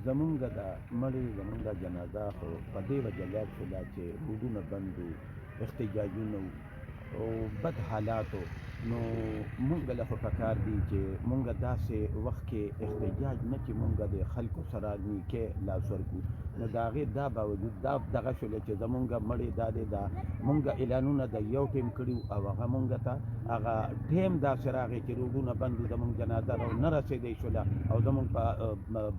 زمونږ د مړي زمونږ د جنازه خو په دې وجه لاړ شوله چې رودونه بند وو، احتجاجونه وو او بد حالاتو. نو مونږ له خو پکار دي چې مونږ داسې وخت کې احتجاج نه چې مونږ د خلکو سره نیکۍ لاس ورکړو. نو د هغې دا باوجود دا دغه شوله چې زمونږ مړی دا دی دا مونږ اعلانونه د یو ټیم کړي او هغه مونږ ته هغه ټیم داسې راغی چې روډونه بند وو، زمونږ جنازه را نه رسېدی شوله او زمونږ په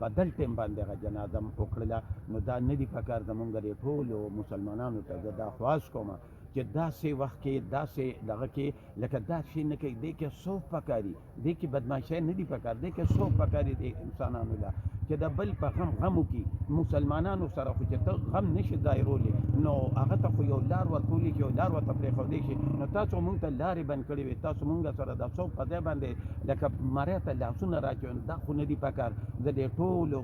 بدل ټیم باندې هغه جنازه وکړله. نو دا نه دي پکار زمونږ د ټولو مسلمانانو ته زه دا خواست کومه چې داسې وخت کې داسې دغه کې لکه دا شی نه کوي، دې کې صوف پکاري، دې کې بدماشۍ نه دي پکار، دې کې صوف پکاري دې انسانانو له چې د بل په غم وکړي. مسلمانانو سره خو چې ته غم نشي ظاهرولی نو هغه ته خو یو لار ورکولی چې یو لار ورته پرېښودی شي. نو تاسو مونږ ته لارې بند کړې وې، تاسو مونږ سره د صوف په ځای باندې لکه مرۍ ته لاسونه راچوئ، دا خو نه دي پکار. زه دې ټولو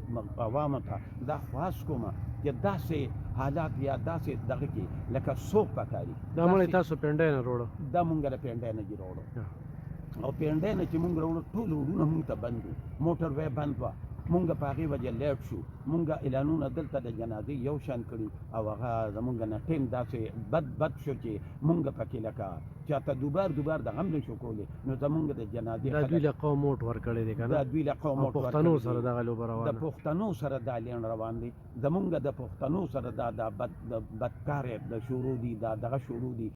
عوامو ته دا خواست کومه چې داسې حالات یا داسې دغه کې لکه صوف پکاري. دا مړی تاسو پنډۍ نه روړه؟ دا مونږ له پنډۍ نه دي راوړو او پنډۍ نه چې مونږ راوړو ټول روډونه مونږ ته بند وو، موټر وی بند وه، مونږ په هغې وجه لیټ شو. مونږ اعلانونه دلته د جنازې یو شان کړي او هغه زمونږ نه ټیم داسې بد شو چې مونږ پکې لکه چاته دوبار د غم نه شو کولی. نو زمونږ د جنازې دا دوی له قوم موټ ورکړی دی که نه؟ دا دوی له قوم موټ پښتنو سره دغه لوبه روانه؟ د پښتنو سره دا لین روان دی، زمونږ د پښتنو سره دا بدکارې د شروع دي، دا دغه شروع دي.